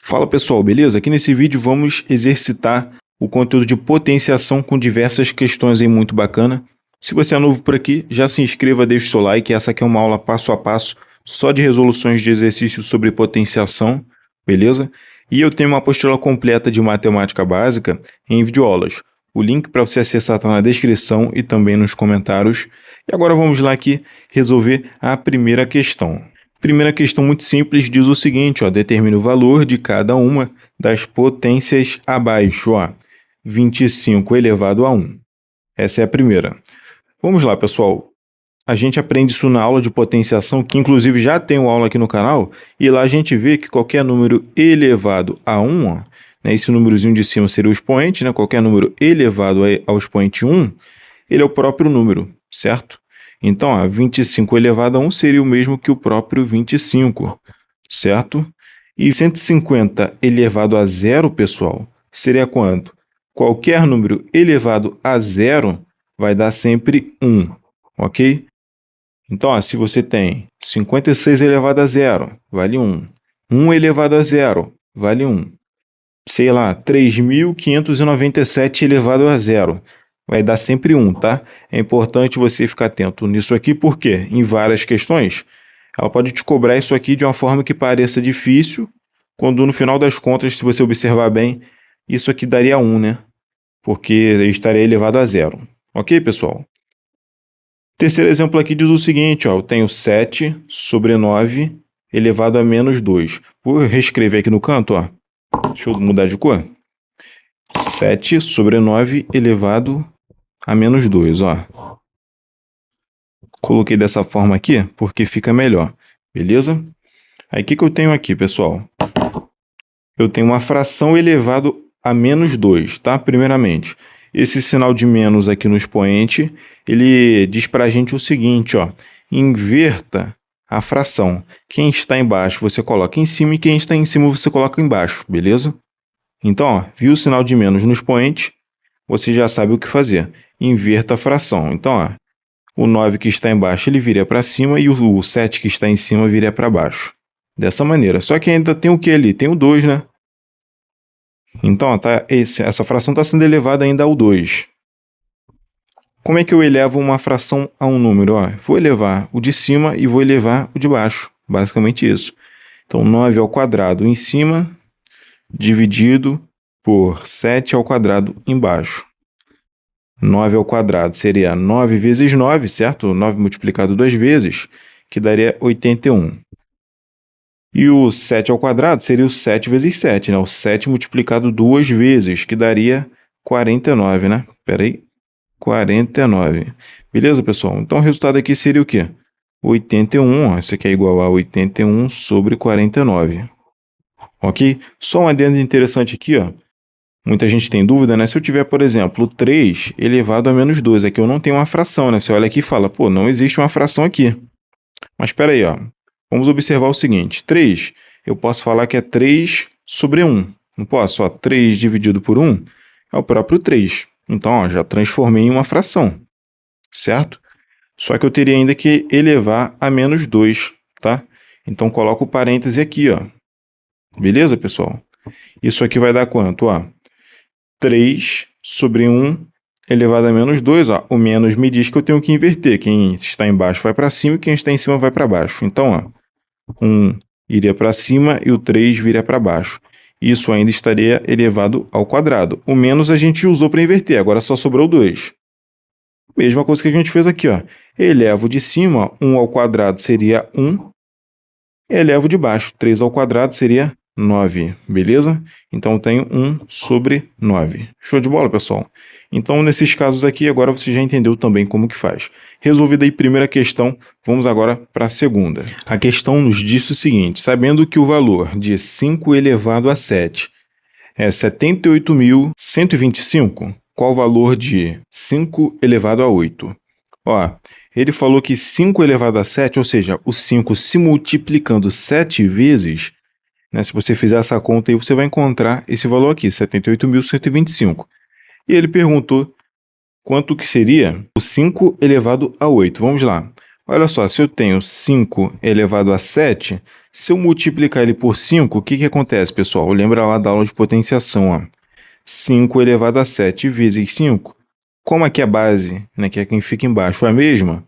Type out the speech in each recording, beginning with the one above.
Fala pessoal, beleza? Aqui nesse vídeo vamos exercitar o conteúdo de potenciação com diversas questões aí muito bacana. Se você é novo por aqui, já se inscreva, deixe o seu like. Essa aqui é uma aula passo a passo só de resoluções de exercícios sobre potenciação, beleza? E eu tenho uma apostila completa de matemática básica em videoaulas. O link para você acessar está na descrição e também nos comentários. E agora vamos lá aqui resolver a primeira questão. Primeira questão muito simples diz o seguinte, ó, determine o valor de cada uma das potências abaixo, ó, 25 elevado a 1. Essa é a primeira. Vamos lá, pessoal. A gente aprende isso na aula de potenciação, que inclusive já tem uma aula aqui no canal, e lá a gente vê que qualquer número elevado a 1, ó, né, esse númerozinho de cima seria o expoente, né, qualquer número elevado ao expoente 1, ele é o próprio número, certo? Então, ó, 25 elevado a 1 seria o mesmo que o próprio 25, certo? E 150 elevado a 0, pessoal, seria quanto? Qualquer número elevado a 0 vai dar sempre 1, ok? Então, ó, se você tem 56 elevado a 0, vale 1. 1 elevado a 0, vale 1. Sei lá, 3.597 elevado a 0. Vai dar sempre 1, tá? É importante você ficar atento nisso aqui, porque em várias questões, ela pode te cobrar isso aqui de uma forma que pareça difícil, quando no final das contas, se você observar bem, isso aqui daria 1, né? Porque estaria elevado a 0. Ok, pessoal? Terceiro exemplo aqui diz o seguinte, ó, eu tenho 7 sobre 9 elevado a menos 2. Vou reescrever aqui no canto, ó. Deixa eu mudar de cor. 7 sobre 9 elevado a menos 2, ó. Coloquei dessa forma aqui porque fica melhor, beleza? Aí o que eu tenho aqui, pessoal? Eu tenho uma fração elevado a menos 2, tá? Primeiramente, esse sinal de menos aqui no expoente, ele diz para a gente o seguinte, ó. Inverta a fração. Quem está embaixo você coloca em cima e quem está em cima você coloca embaixo, beleza? Então, ó, viu o sinal de menos no expoente, você já sabe o que fazer. Inverta a fração. Então, ó, o 9 que está embaixo ele viria para cima e o 7 que está em cima viria para baixo. Dessa maneira. Só que ainda tem o que ali? Tem o 2, né? Então, ó, essa fração está sendo elevada ainda ao 2. Como é que eu elevo uma fração a um número? Ó, vou elevar o de cima e vou elevar o de baixo. Basicamente isso. Então, 9 ao quadrado em cima, dividido por 7 ao quadrado embaixo. 9 ao quadrado seria 9 vezes 9, certo? 9 multiplicado 2 vezes, que daria 81. E o 7 ao quadrado seria o 7 vezes 7, né? O 7 multiplicado 2 vezes, que daria 49, né? Espera aí. 49. Beleza, pessoal? Então, o resultado aqui seria o quê? 81, ó, isso aqui é igual a 81 sobre 49. Ok? Só um adendo interessante aqui, ó. Muita gente tem dúvida, né? Se eu tiver, por exemplo, 3 elevado a menos 2, aqui eu não tenho uma fração, né? Você olha aqui e fala, pô, não existe uma fração aqui. Mas espera aí, ó. Vamos observar o seguinte. 3, eu posso falar que é 3 sobre 1. Não posso? Ó, 3 dividido por 1 é o próprio 3. Então, ó, já transformei em uma fração, certo? Só que eu teria ainda que elevar a menos 2, tá? Então, coloco o parêntese aqui, ó. Beleza, pessoal? Isso aqui vai dar quanto, ó? 3 sobre 1 elevado a menos 2, ó. O menos me diz que eu tenho que inverter. Quem está embaixo vai para cima e quem está em cima vai para baixo. Então, ó, 1 iria para cima e o 3 viria para baixo. Isso ainda estaria elevado ao quadrado. O menos a gente usou para inverter, agora só sobrou 2. Mesma coisa que a gente fez aqui, ó. Elevo de cima, 1 ao quadrado seria 1. Elevo de baixo, 3 ao quadrado seria 9, beleza? Então, eu tenho 1 sobre 9. Show de bola, pessoal? Então, nesses casos aqui, agora você já entendeu também como que faz. Resolvida aí a primeira questão, vamos agora para a segunda. A questão nos diz o seguinte, sabendo que o valor de 5 elevado a 7 é 78.125, qual o valor de 5 elevado a 8? Ó, ele falou que 5 elevado a 7, ou seja, o 5 se multiplicando 7 vezes, né, se você fizer essa conta aí, você vai encontrar esse valor aqui, 78.125. E ele perguntou quanto que seria o 5 elevado a 8. Vamos lá. Olha só, se eu tenho 5 elevado a 7, Se eu multiplicar ele por 5, o que acontece, pessoal? Lembra lá da aula de potenciação, ó. 5 elevado a 7 vezes 5. Como aqui a base, né, que é quem fica embaixo, é a mesma,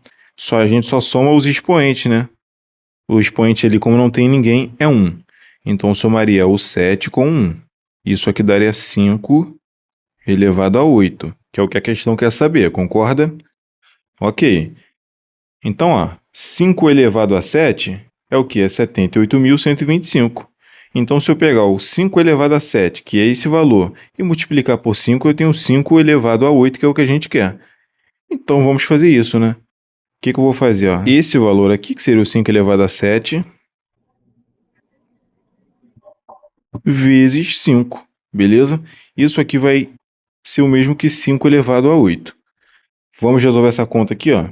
a gente só soma os expoentes, né? O expoente ali, como não tem ninguém, é 1. Então, eu somaria o 7 com 1. Isso aqui daria 5 elevado a 8, que é o que a questão quer saber, concorda? Ok. Então, ó, 5 elevado a 7 é o que? É 78.125. Então, se eu pegar o 5 elevado a 7, que é esse valor, e multiplicar por 5, eu tenho 5 elevado a 8, que é o que a gente quer. Então, vamos fazer isso, né? O que eu vou fazer? Ó? Esse valor aqui, que seria o 5 elevado a 7, vezes 5, beleza? Isso aqui vai ser o mesmo que 5 elevado a 8. Vamos resolver essa conta aqui, ó.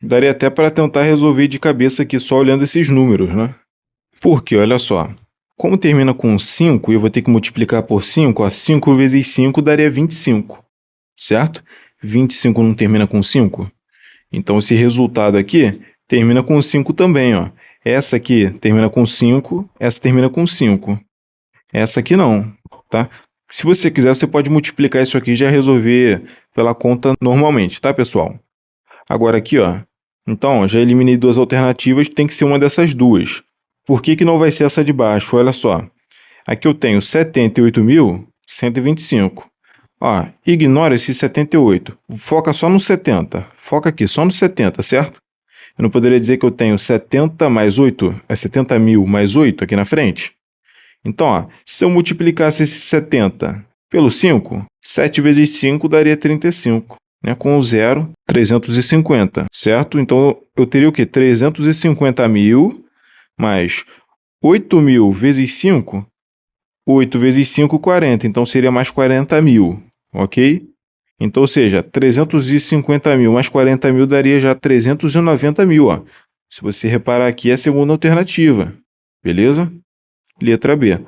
Daria até para tentar resolver de cabeça aqui só olhando esses números, né? Porque, olha só, como termina com 5 e eu vou ter que multiplicar por 5, ó, 5 vezes 5 daria 25, certo? 25 não termina com 5? Então, esse resultado aqui termina com 5 também, ó. Essa aqui termina com 5, essa termina com 5. Essa aqui não, tá? Se você quiser, você pode multiplicar isso aqui e já resolver pela conta normalmente, tá, pessoal? Agora aqui, ó. Então, já eliminei duas alternativas, tem que ser uma dessas duas. Por que não vai ser essa de baixo? Olha só. Aqui eu tenho 78.125. Ó, ignora esse 78. Foca só no 70. Foca aqui, só no 70, certo? Eu não poderia dizer que eu tenho 70 mais 8, é 70.000 mais 8 aqui na frente? Então, ó, se eu multiplicasse esse 70 pelo 5, 7 vezes 5 daria 35. Né? Com o zero, 350, certo? Então, eu teria o quê? 350.000 mais 8.000 vezes 5, 8 vezes 5, 40. Então, seria mais 40.000, ok? Então, ou seja, 350.000 mais 40.000 daria já 390.000, ó. Se você reparar aqui, é a segunda alternativa, beleza? Letra B.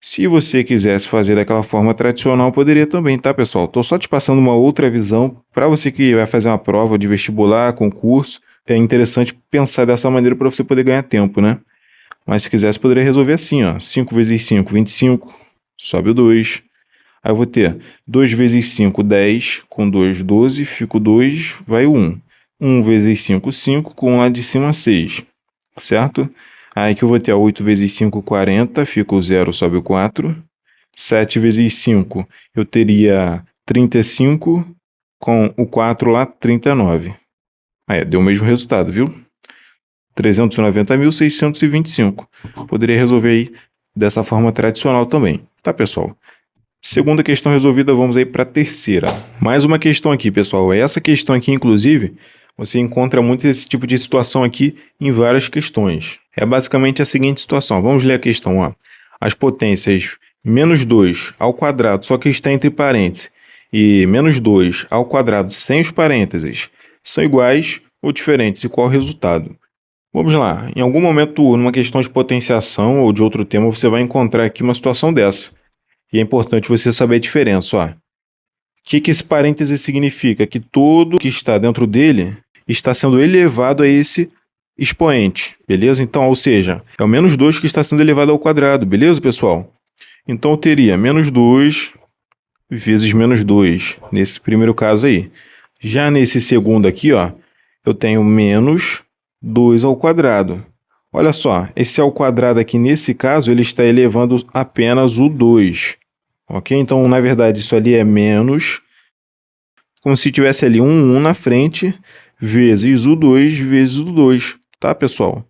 Se você quisesse fazer daquela forma tradicional, poderia também, tá, pessoal? Estou só te passando uma outra visão. Para você que vai fazer uma prova de vestibular, concurso, é interessante pensar dessa maneira para você poder ganhar tempo, né? Mas se quisesse, poderia resolver assim, ó. 5 vezes 5, 25. Sobe o 2. Aí eu vou ter 2 vezes 5, 10. Com 2, 12. Fica o 2, vai o 1. 1 vezes 5, 5. Com lá de cima, 6. Certo? Aí que eu vou ter 8 vezes 5, 40, fica o 0, sobe o 4. 7 vezes 5, eu teria 35, com o 4 lá, 39. Aí, deu o mesmo resultado, viu? 390.625. Poderia resolver aí dessa forma tradicional também, tá, pessoal? Segunda questão resolvida, vamos aí para a terceira. Mais uma questão aqui, pessoal. Essa questão aqui, inclusive, você encontra muito esse tipo de situação aqui em várias questões. É basicamente a seguinte situação. Vamos ler a questão, ó. As potências menos 2 ao quadrado, só que está entre parênteses, e menos 2 ao quadrado sem os parênteses, são iguais ou diferentes, e qual o resultado? Vamos lá. Em algum momento, numa questão de potenciação ou de outro tema, você vai encontrar aqui uma situação dessa. E é importante você saber a diferença, ó. O que esse parêntese significa? Que tudo que está dentro dele está sendo elevado a esse expoente, beleza? Então, ou seja, é o menos 2 que está sendo elevado ao quadrado, beleza, pessoal? Então, eu teria menos 2 vezes menos 2, nesse primeiro caso aí. Já nesse segundo aqui, ó, eu tenho menos 2 ao quadrado. Olha só, esse ao quadrado aqui, nesse caso, ele está elevando apenas o 2. Ok? Então, na verdade, isso ali é menos, como se tivesse ali um 1 na frente, vezes o 2, vezes o 2. Tá, pessoal?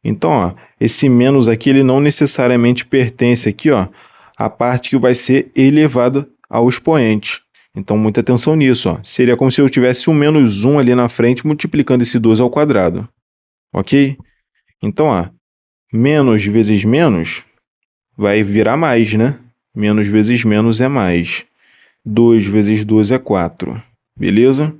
Então, ó, esse menos aqui, ele não necessariamente pertence aqui, ó, à parte que vai ser elevada ao expoente. Então, muita atenção nisso, ó. Seria como se eu tivesse um menos 1 ali na frente, multiplicando esse 2 ao quadrado. Ok? Então, ó, menos vezes menos vai virar mais, né? Menos vezes menos é mais. 2 vezes 2 é 4. Beleza?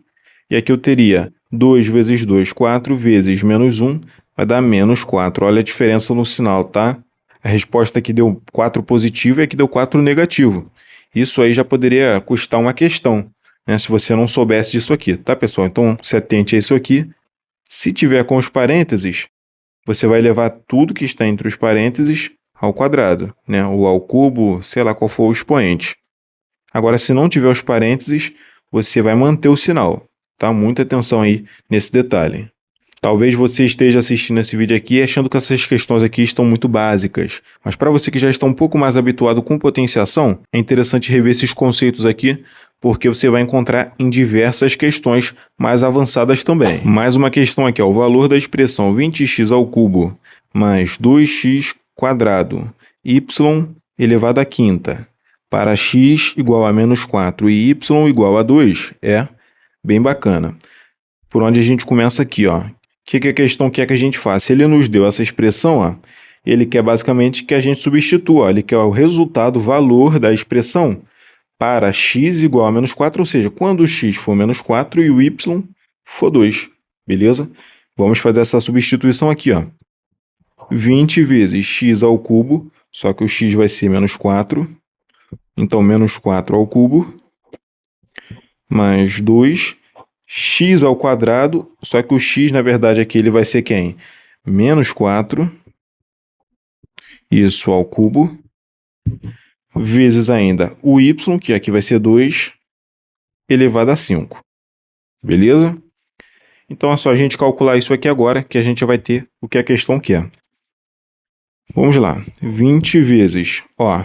E aqui eu teria 2 vezes 2, 4 vezes menos 1, vai dar menos 4. Olha a diferença no sinal, tá? A resposta aqui deu 4 positivo e aqui deu 4 negativo. Isso aí já poderia custar uma questão, né? Se você não soubesse disso aqui, tá, pessoal? Então, se atente a isso aqui. Se tiver com os parênteses, você vai levar tudo que está entre os parênteses ao quadrado, né? Ou ao cubo, sei lá qual for o expoente. Agora, se não tiver os parênteses, você vai manter o sinal, tá? Muita atenção aí nesse detalhe. Talvez você esteja assistindo esse vídeo aqui achando que essas questões aqui estão muito básicas, mas para você que já está um pouco mais habituado com potenciação, é interessante rever esses conceitos aqui, porque você vai encontrar em diversas questões mais avançadas também. Mais uma questão aqui, ó, o valor da expressão 20x ao cubo mais 2x quadrado y elevado à quinta para x igual a menos 4 e y igual a 2 é bem bacana. Por onde a gente começa aqui, ó. O que a questão quer que a gente faça? Se ele nos deu essa expressão, ó, ele quer basicamente que a gente substitua, ó, ele quer o resultado, o valor da expressão para x igual a menos 4, ou seja, quando o x for menos 4 e o y for 2, beleza? Vamos fazer essa substituição aqui, ó. 20 vezes x ao cubo, só que o x vai ser menos 4, então menos 4 ao cubo, mais 2, x ao quadrado, só que o x, na verdade, aqui ele vai ser quem? Menos 4, isso ao cubo, vezes ainda o y, que aqui vai ser 2, elevado a 5. Beleza? Então é só a gente calcular isso aqui agora, que a gente vai ter o que a questão quer. Vamos lá. 20 vezes, ó,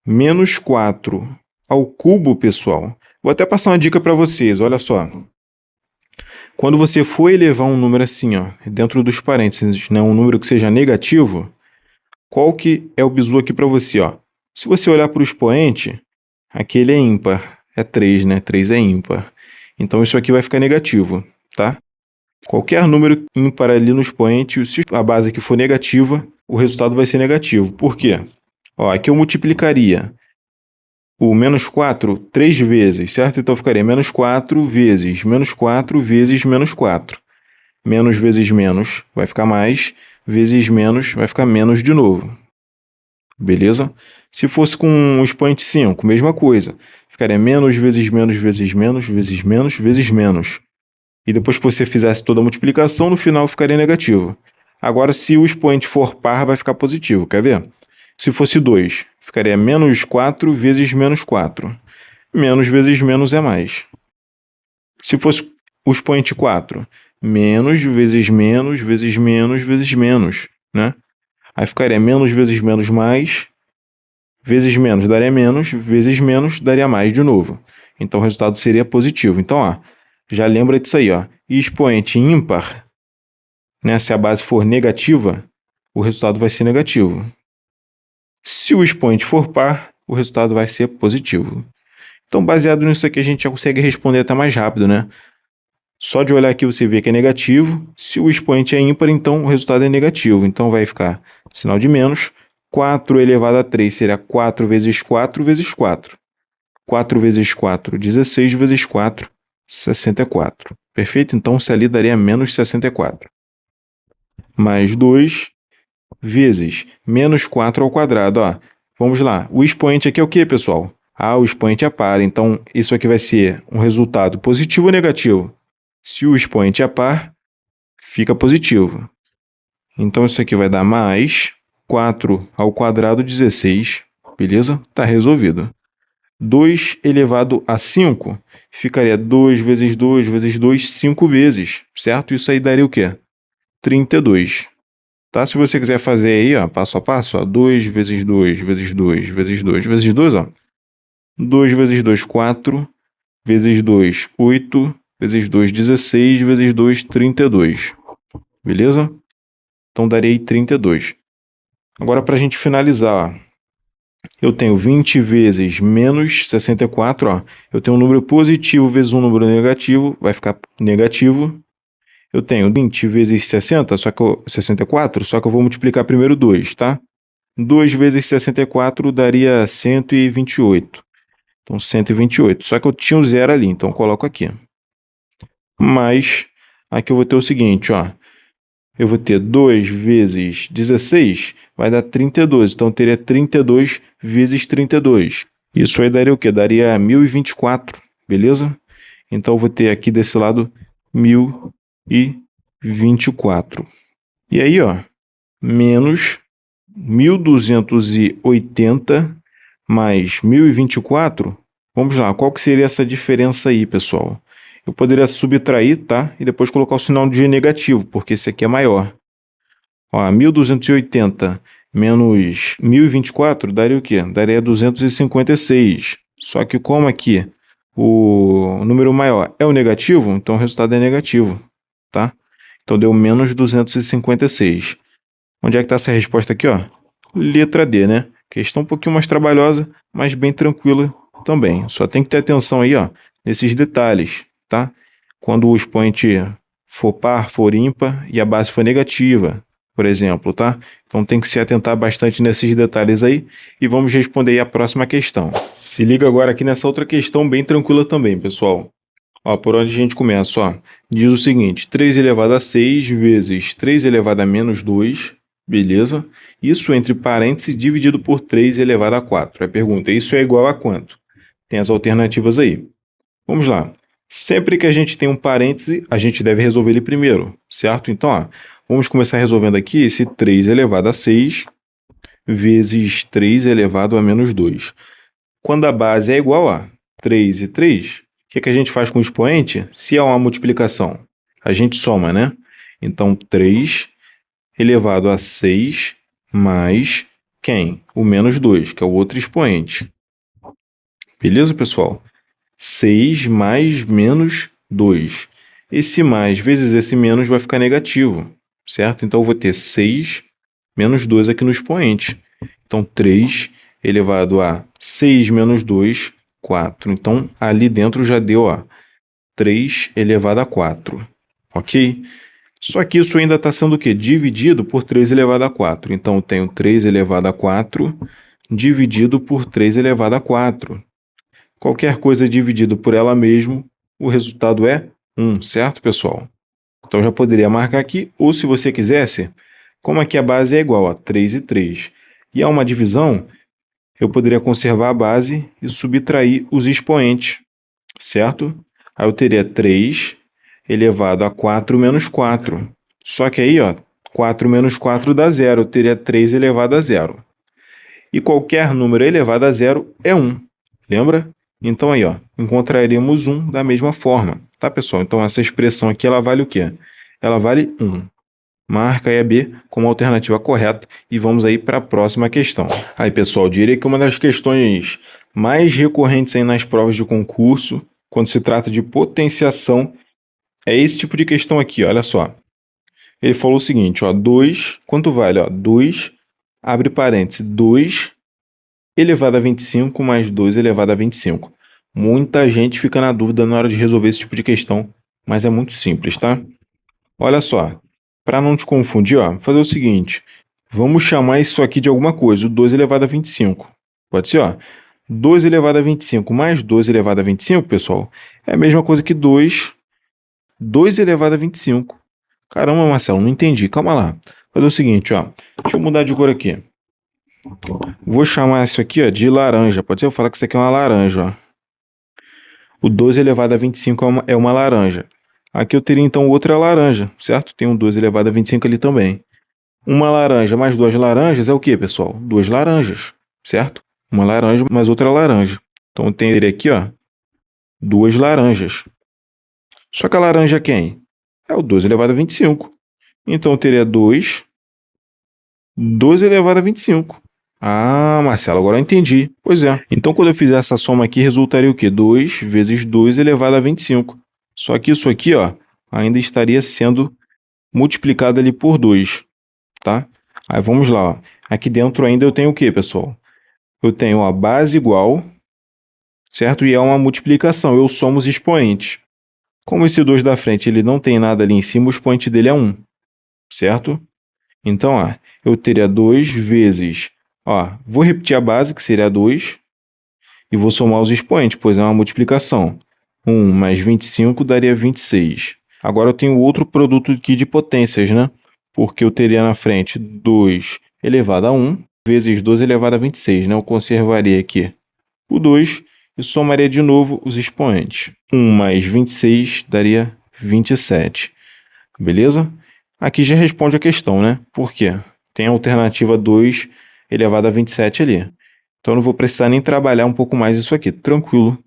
menos 4 ao cubo, pessoal. Vou até passar uma dica para vocês, olha só. Quando você for elevar um número assim, ó, dentro dos parênteses, né, um número que seja negativo, qual que é o bizu aqui para você, ó? Se você olhar para o expoente, aquele é ímpar, é 3, né? 3 é ímpar. Então isso aqui vai ficar negativo, tá? Qualquer número ímpar ali no expoente, se a base aqui for negativa, o resultado vai ser negativo. Por quê? Ó, aqui eu multiplicaria o menos 4 3 vezes, certo? Então ficaria menos 4 vezes menos 4 vezes menos 4. Menos vezes menos vai ficar mais, vezes menos vai ficar menos de novo. Beleza? Se fosse com um expoente 5, mesma coisa. Ficaria menos vezes menos vezes menos vezes menos vezes menos. E depois que você fizesse toda a multiplicação, no final ficaria negativo. Agora, se o expoente for par, vai ficar positivo. Quer ver? Se fosse 2, ficaria menos 4 vezes menos 4. Menos vezes menos é mais. Se fosse o expoente 4, menos vezes menos vezes menos vezes menos, né? Aí ficaria menos vezes menos mais, vezes menos daria menos, vezes menos daria mais de novo. Então o resultado seria positivo. Então, ó, já lembra disso aí, ó. Expoente ímpar, né? Se a base for negativa, o resultado vai ser negativo. Se o expoente for par, o resultado vai ser positivo. Então, baseado nisso aqui, a gente já consegue responder até mais rápido, né? Só de olhar aqui você vê que é negativo. Se o expoente é ímpar, então o resultado é negativo. Então vai ficar sinal de menos. 4 elevado a 3 será 4 vezes 4 vezes 4. 4 vezes 4, 16 vezes 4, 64. Perfeito? Então, se ali daria menos 64. Mais 2 vezes menos 4 ao quadrado. Ó. Vamos lá. O expoente aqui é o quê, pessoal? Ah, o expoente é par. Então, isso aqui vai ser um resultado positivo ou negativo? Se o expoente é par, fica positivo. Então, isso aqui vai dar mais 4 ao quadrado, 16. Beleza? Está resolvido. 2 elevado a 5 ficaria 2 vezes 2 vezes 2, 5 vezes. Certo? Isso aí daria o quê? 32. Tá? Se você quiser fazer aí, ó, passo a passo, ó, 2 vezes 2 vezes 2 vezes 2 vezes 2, ó. 2 vezes 2, 4. Vezes 2, 8. Vezes 2, 16. Vezes 2, 32. Beleza? Então, daria aí 32. Agora, para a gente finalizar, ó, eu tenho 20 vezes menos 64. Ó. Eu tenho um número positivo vezes um número negativo. Vai ficar negativo. Eu tenho 20 vezes 60, 64, só que eu vou multiplicar primeiro 2, tá? 2 vezes 64 daria 128. Então, 128. Só que eu tinha um zero ali, então eu coloco aqui. Mas, aqui eu vou ter o seguinte, ó. Eu vou ter 2 vezes 16, vai dar 32. Então, eu teria 32 vezes 32. Isso aí daria o quê? Daria 1024, beleza? Então, eu vou ter aqui desse lado 1024. E aí, ó, menos 1.280 mais 1.024. Vamos lá, qual que seria essa diferença aí, pessoal? Eu poderia subtrair, tá? E depois colocar o sinal de negativo, porque esse aqui é maior. Ó, 1.280 menos 1.024 daria o quê? Daria 256. Só que como aqui o número maior é o negativo, então o resultado é negativo, tá? Então deu menos 256. Onde é que está essa resposta aqui, ó? Letra D, né? Questão um pouquinho mais trabalhosa, mas bem tranquila também. Só tem que ter atenção aí, ó, nesses detalhes, tá? Quando o expoente for par, for ímpar e a base for negativa, por exemplo, tá? Então tem que se atentar bastante nesses detalhes aí e vamos responder aí a próxima questão. Se liga agora aqui nessa outra questão bem tranquila também, pessoal. Ó, por onde a gente começa, ó. Diz o seguinte, 3 elevado a 6 vezes 3 elevado a menos 2, beleza? Isso entre parênteses dividido por 3 elevado a 4. A pergunta, isso é igual a quanto? Tem as alternativas aí. Vamos lá. Sempre que a gente tem um parêntese, a gente deve resolver ele primeiro, certo? Então, ó, vamos começar resolvendo aqui esse 3 elevado a 6 vezes 3 elevado a menos 2. Quando a base é igual a 3 e 3, o que a gente faz com o expoente? Se é uma multiplicação, a gente soma, né? Então, 3 elevado a 6 mais quem? O menos 2, que é o outro expoente. Beleza, pessoal? 6 mais menos 2. Esse mais vezes esse menos vai ficar negativo, certo? Então, eu vou ter 6 menos 2 aqui no expoente. Então, 3 elevado a 6 menos 2, 4. Então, ali dentro já deu, ó, 3 elevado a 4. Ok? Só que isso ainda está sendo o quê? Dividido por 3 elevado a 4. Então, eu tenho 3 elevado a 4 dividido por 3 elevado a 4. Qualquer coisa dividido por ela mesmo, o resultado é 1, certo, pessoal? Então, já poderia marcar aqui, ou se você quisesse, como aqui a base é igual a 3 e 3, e há uma divisão, eu poderia conservar a base e subtrair os expoentes, certo? Aí eu teria 3 elevado a 4 menos 4. Só que aí, ó, 4 menos 4 dá 0. Eu teria 3 elevado a 0. E qualquer número elevado a 0 é 1. Lembra? Então aí, ó, encontraremos 1 da mesma forma. Tá, pessoal? Então essa expressão aqui, ela vale o quê? Ela vale 1. Marca aí a B como alternativa correta e vamos aí para a próxima questão. Aí, pessoal, diria que uma das questões mais recorrentes aí nas provas de concurso, quando se trata de potenciação, é esse tipo de questão aqui, olha só. Ele falou o seguinte, ó, 2, quanto vale? Ó, 2, abre parênteses, 2 elevado a 25 mais 2 elevado a 25. Muita gente fica na dúvida na hora de resolver esse tipo de questão, mas é muito simples, tá? Olha só, para não te confundir, ó, fazer o seguinte, vamos chamar isso aqui de alguma coisa, o 2 elevado a 25. Pode ser, ó, 2 elevado a 25 mais 2 elevado a 25, pessoal, é a mesma coisa que 2 elevado a 25. Caramba, Marcelo, não entendi. Calma lá. Vou fazer o seguinte, ó. Deixa eu mudar de cor aqui. Vou chamar isso aqui, ó, de laranja. Pode ser eu falar que isso aqui é uma laranja, ó. O 2 elevado a 25 é uma laranja. Aqui eu teria, então, outra laranja, certo? Tem um 2 elevado a 25 ali também. Uma laranja mais duas laranjas é o quê, pessoal? Duas laranjas, certo? Uma laranja mais outra laranja. Então, eu tenho aqui, ó, duas laranjas. Só que a laranja é quem? É o 2 elevado a 25. Então, eu teria 2 elevado a 25. Ah, Marcelo, agora eu entendi. Pois é. Então, quando eu fizer essa soma aqui, resultaria o quê? 2 vezes 2 elevado a 25. Só que isso aqui, ó, ainda estaria sendo multiplicado ali por 2, tá? Aí, vamos lá, ó. Aqui dentro ainda eu tenho o quê, pessoal? Eu tenho a base igual, certo? E é uma multiplicação, eu somo os expoentes. Como esse 2 da frente ele não tem nada ali em cima, o expoente dele é 1, certo? Então, ó, eu teria 2 vezes... Ó, vou repetir a base, que seria 2, e vou somar os expoentes, pois é uma multiplicação. 1 mais 25 daria 26. Agora eu tenho outro produto aqui de potências, né? Porque eu teria na frente 2 elevado a 1 vezes 2 elevado a 26, né? Eu conservaria aqui o 2 e somaria de novo os expoentes. 1 mais 26 daria 27. Beleza? Aqui já responde a questão, né? Por quê? tem a alternativa 2 elevado a 27 ali. Então, eu não vou precisar nem trabalhar um pouco mais isso aqui, tranquilo.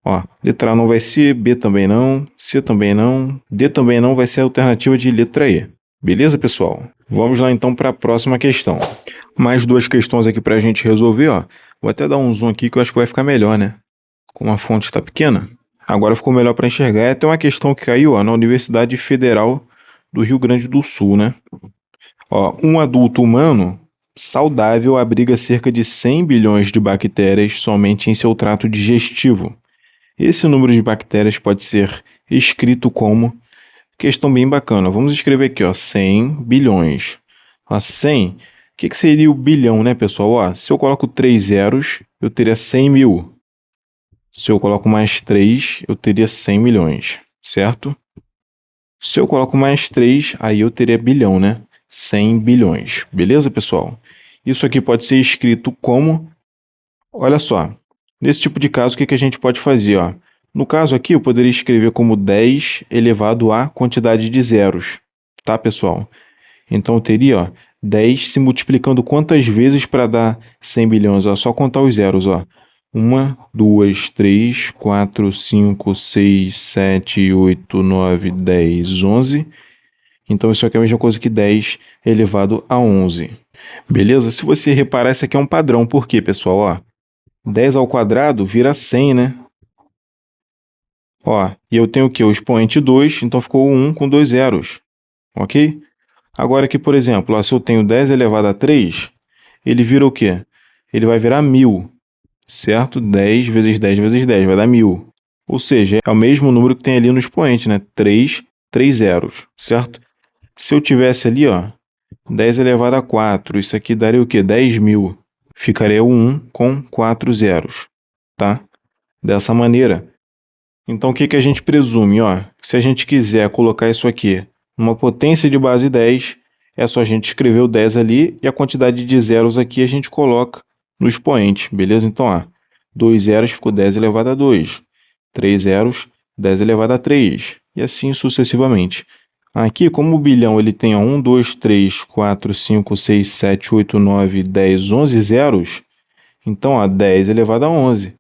Ó, letra A não vai ser, B também não, C também não, D também não, vai ser a alternativa de letra E. Beleza, pessoal? Vamos lá então para a próxima questão. Mais duas questões aqui para a gente resolver, ó. Vou até dar um zoom aqui que eu acho que vai ficar melhor, né? Como a fonte está pequena. Agora ficou melhor para enxergar. É até uma questão que caiu, ó, na Universidade Federal do Rio Grande do Sul, né? Ó, um adulto humano saudável abriga cerca de 100 bilhões de bactérias somente em seu trato digestivo. Esse número de bactérias pode ser escrito como... Questão bem bacana. Vamos escrever aqui, ó, 100 bilhões. Ó, 100, o que seria o bilhão, né, pessoal? Ó, se eu coloco 3 zeros, eu teria 100 mil. Se eu coloco mais 3, eu teria 100 milhões, certo? Se eu coloco mais 3, aí eu teria bilhão, né? 100 bilhões. Beleza, pessoal? Isso aqui pode ser escrito como... Olha só, nesse tipo de caso, o que a gente pode fazer, ó? No caso aqui, eu poderia escrever como 10 elevado à quantidade de zeros, tá, pessoal? Então, eu teria, ó, 10 se multiplicando quantas vezes para dar 100 bilhões? Ó, só contar os zeros, ó. 1, 2, 3, 4, 5, 6, 7, 8, 9, 10, 11. Então, isso aqui é a mesma coisa que 10 elevado a 11. Beleza? Se você reparar, isso aqui é um padrão. Por quê, pessoal? Ó, 10 ao quadrado vira 100, né? Ó, e eu tenho o quê? O expoente 2, então ficou 1 com 2 zeros, ok? Agora aqui, por exemplo, ó, se eu tenho 10 elevado a 3, ele vira o quê? Ele vai virar 1000, certo? 10 vezes 10 vezes 10 vai dar 1000. Ou seja, é o mesmo número que tem ali no expoente, né? 3 zeros, certo? Se eu tivesse ali, ó, 10 elevado a 4, isso aqui daria o quê? 10.000. Ficaria o 1 com 4 zeros, tá? Dessa maneira. Então, o que a gente presume? Ó, se a gente quiser colocar isso aqui numa potência de base 10, é só a gente escrever o 10 ali e a quantidade de zeros aqui a gente coloca no expoente, beleza? Então, ó, 2 zeros ficou 10 elevado a 2, 3 zeros, 10 elevado a 3, e assim sucessivamente. Aqui, como o bilhão ele tem 1, 2, 3, 4, 5, 6, 7, 8, 9, 10, 11 zeros, então, ó, 10 elevado a 11.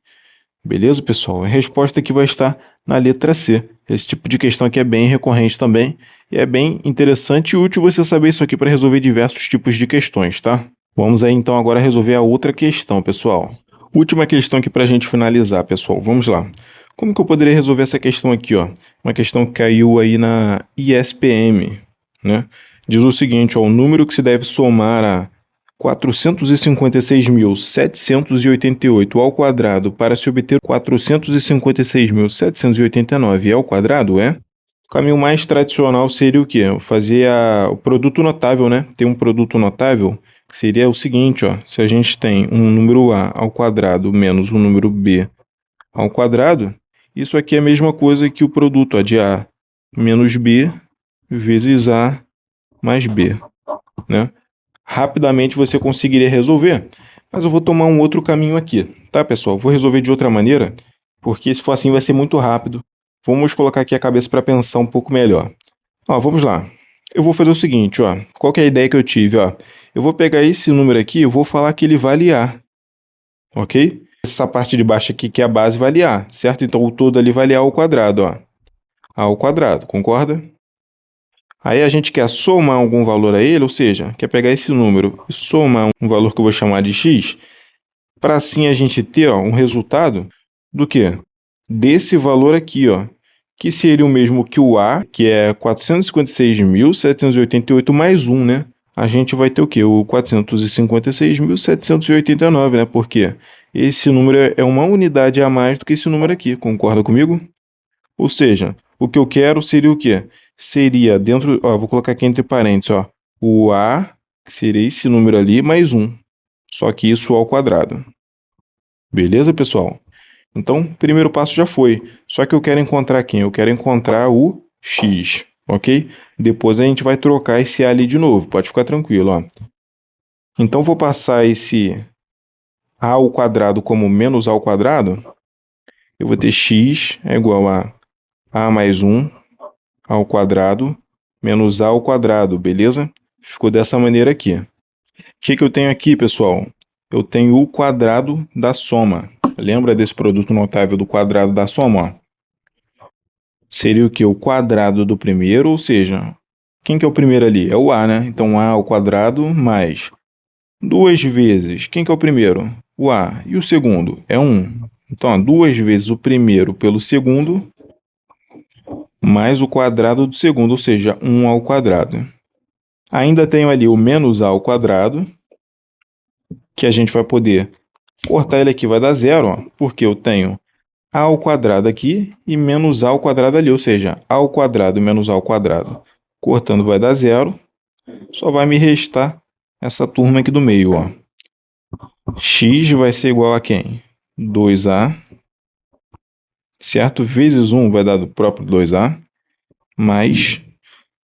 Beleza, pessoal? A resposta aqui vai estar na letra C. Esse tipo de questão aqui é bem recorrente também e é bem interessante e útil você saber isso aqui para resolver diversos tipos de questões, tá? Vamos aí então agora resolver a outra questão, pessoal. Última questão aqui para a gente finalizar, pessoal. Vamos lá. Como que eu poderia resolver essa questão aqui, ó? Uma questão que caiu aí na ISPM, né? Diz o seguinte, ó, o número que se deve somar a 456.788 ao quadrado para se obter 456.789 ao quadrado é... O caminho mais tradicional seria o quê? Fazer o produto notável, né? Ter um produto notável que seria o seguinte, ó. Se a gente tem um número A ao quadrado menos um número B ao quadrado, isso aqui é a mesma coisa que o produto ó, de A menos B vezes A mais B, né? Rapidamente você conseguiria resolver, mas eu vou tomar um outro caminho aqui, tá, pessoal? Vou resolver de outra maneira, porque se for assim vai ser muito rápido. Vamos colocar aqui a cabeça para pensar um pouco melhor. Ó, vamos lá. Eu vou fazer o seguinte, ó. Qual que é a ideia que eu tive, ó? Eu vou pegar esse número aqui, eu vou falar que ele vale A, ok? Essa parte de baixo aqui, que é a base, vale A, certo? Então, o todo ali vale A ao quadrado, ó. A ao quadrado, concorda? Aí a gente quer somar algum valor a ele, ou seja, quer pegar esse número e somar um valor que eu vou chamar de x, para assim a gente ter ó, um resultado do quê? Desse valor aqui, ó, que seria o mesmo que o A, que é 456.788 mais 1, né? A gente vai ter o quê? O 456.789, né? Porque esse número é uma unidade a mais do que esse número aqui, concorda comigo? Ou seja, o que eu quero seria o quê? Seria dentro, ó, vou colocar aqui entre parênteses, ó, o A, que seria esse número ali, mais 1. Só que isso ao quadrado. Beleza, pessoal? Então, o primeiro passo já foi. Só que eu quero encontrar quem? Eu quero encontrar o x, ok? Depois a gente vai trocar esse A ali de novo, pode ficar tranquilo, ó. Então, vou passar esse A ao quadrado como menos A ao quadrado. Eu vou ter x é igual a A mais 1 ao quadrado menos A ao quadrado, beleza? Ficou dessa maneira aqui. que eu tenho aqui, pessoal? Eu tenho o quadrado da soma. Lembra desse produto notável do quadrado da soma? Ó? Seria o que? O quadrado do primeiro, ou seja, quem que é o primeiro ali? É o A, né? Então, A ao quadrado mais 2 vezes. Quem que é o primeiro? O A. E o segundo? É 1. Então, ó, 2 vezes o primeiro pelo segundo, mais o quadrado do segundo, ou seja, 1 ao quadrado. Ainda tenho ali o menos A ao quadrado, que a gente vai poder cortar ele aqui, vai dar zero, ó, porque eu tenho A ao quadrado aqui e menos A ao quadrado ali, ou seja, A ao quadrado menos A ao quadrado. Cortando vai dar zero, só vai me restar essa turma aqui do meio, ó. X vai ser igual a quem? 2A, certo? Vezes 1 vai dar do próprio 2A, mais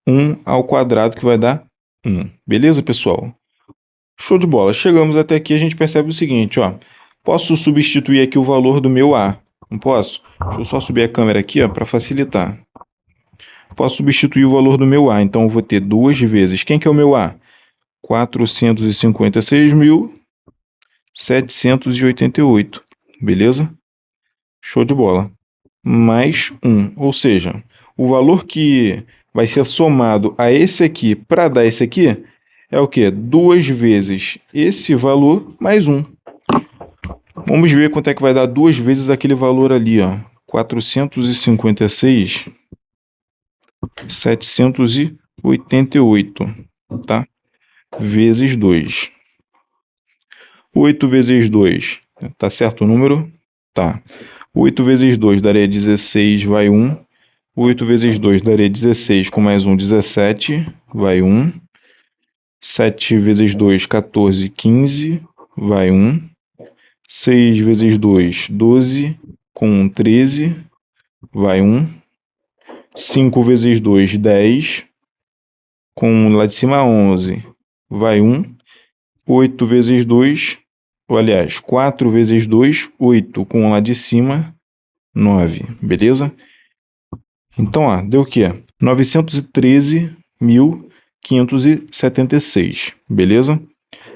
1 ao quadrado, que vai dar 1. Beleza, pessoal? Show de bola. Chegamos até aqui, a gente percebe o seguinte, ó. Posso substituir aqui o valor do meu A. Não posso? Deixa eu só subir a câmera aqui, ó, para facilitar. Posso substituir o valor do meu A. Então, eu vou ter 2 vezes. Quem que é o meu A? 456.788. Beleza? Show de bola. Mais 1. Ou seja, o valor que vai ser somado a esse aqui para dar esse aqui é o quê? 2 vezes esse valor mais 1. Vamos ver quanto é que vai dar 2 vezes aquele valor ali, ó. 456.788, tá? Vezes 2. 8 vezes 2, tá certo o número? Tá. 8 vezes 2 daria 16, vai 1. 8 vezes 2 daria 16, com mais 1, 17, vai 1. 7 vezes 2, 14, 15, vai 1. 6 vezes 2, 12, com 1, 13, vai 1. 5 vezes 2, 10, com lá de cima 11, vai 1. 8 vezes 2, ou aliás, 4 vezes 2, 8, com lá de cima 9, beleza? Então, ó, deu o quê? 913.576, beleza?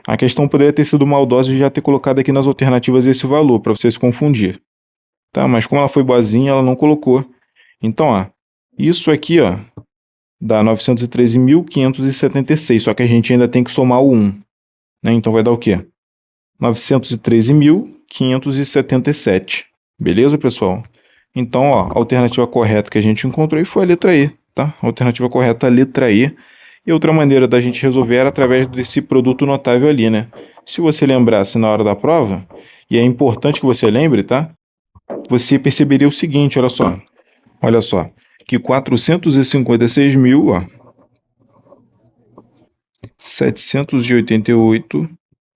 A questão poderia ter sido maldosa e já ter colocado aqui nas alternativas esse valor, para você se confundir. Tá? Mas como ela foi boazinha, ela não colocou. Então, ó, isso aqui, ó, dá 913.576, só que a gente ainda tem que somar o 1. Né? Então, vai dar o quê? 913.577. Beleza, pessoal? Então, ó, a alternativa correta que a gente encontrou foi a letra E, tá? A alternativa correta é a letra E. E outra maneira da gente resolver era através desse produto notável ali, né? Se você lembrasse na hora da prova, e é importante que você lembre, tá? Você perceberia o seguinte, olha só, que 456.000, ó, 788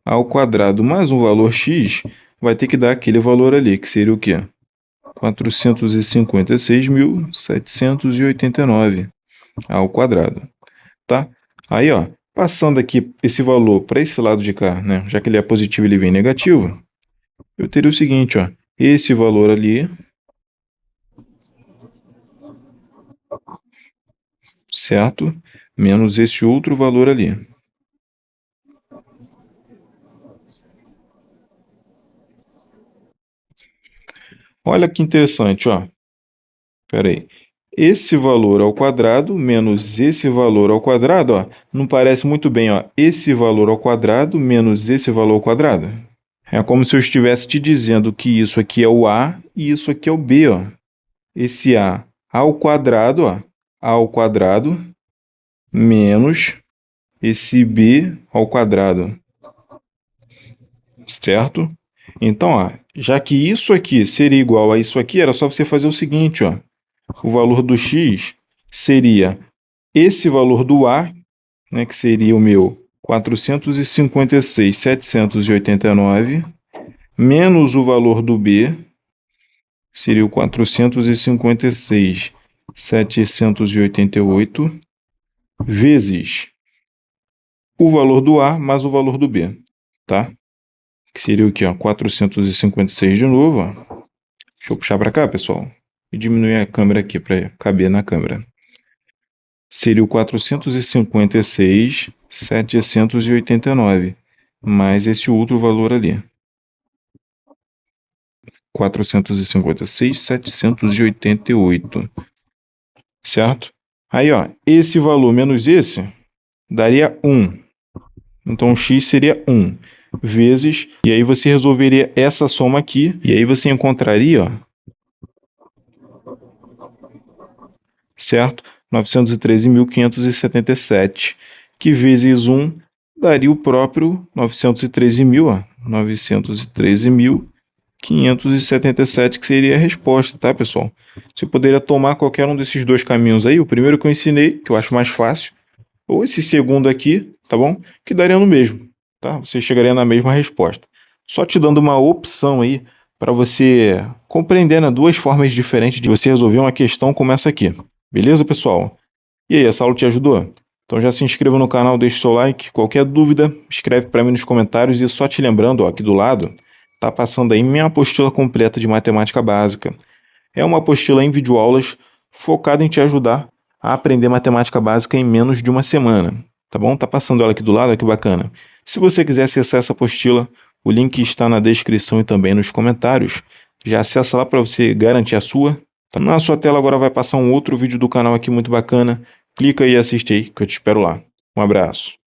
ao quadrado mais um valor x vai ter que dar aquele valor ali, que seria o quê? 456.789 ao quadrado, tá? Aí, ó, passando aqui esse valor para esse lado de cá, né? Já que ele é positivo, ele vem negativo, eu teria o seguinte, ó, esse valor ali, certo? Menos esse outro valor ali. Olha que interessante, ó. Espera aí. Esse valor ao quadrado menos esse valor ao quadrado, ó, não parece muito bem, ó. Esse valor ao quadrado menos esse valor ao quadrado. É como se eu estivesse te dizendo que isso aqui é o A e isso aqui é o B, ó. Esse A ao quadrado, ó, A ao quadrado menos esse B ao quadrado, certo? Então, ó, já que isso aqui seria igual a isso aqui, era só você fazer o seguinte, ó. O valor do x seria esse valor do A, né, que seria o meu 456.789, menos o valor do B, seria o 456.788, vezes o valor do A mais o valor do B, tá? Que seria o quê? Ó? 456 de novo, ó. Deixa eu puxar para cá, pessoal, e diminuir a câmera aqui para caber na câmera. seria o 456.789, mais esse outro valor ali. 456.788, certo? Aí, ó, esse valor menos esse daria 1. Então, x seria 1 vezes... E aí você resolveria essa soma aqui, e aí você encontraria, ó, certo? 913.577, que vezes 1 daria o próprio 913.000, ó, 913.577, que seria a resposta, tá, pessoal? Você poderia tomar qualquer um desses dois caminhos aí, o primeiro que eu ensinei, que eu acho mais fácil, ou esse segundo aqui, tá bom? Que daria no mesmo, tá? Você chegaria na mesma resposta. Só te dando uma opção aí para você compreender, né, duas formas diferentes de você resolver uma questão como essa aqui. Beleza, pessoal? E aí, essa aula te ajudou? Então já se inscreva no canal, deixe seu like. Qualquer dúvida, escreve para mim nos comentários. E só te lembrando, ó, aqui do lado, tá passando aí minha apostila completa de matemática básica. É uma apostila em videoaulas focada em te ajudar a aprender matemática básica em menos de uma semana. Tá bom? Tá passando ela aqui do lado, que bacana. Se você quiser acessar essa apostila, o link está na descrição e também nos comentários. Já acessa lá para você garantir a sua. Na sua tela agora vai passar um outro vídeo do canal aqui muito bacana. Clica e assiste aí, que eu te espero lá. Um abraço.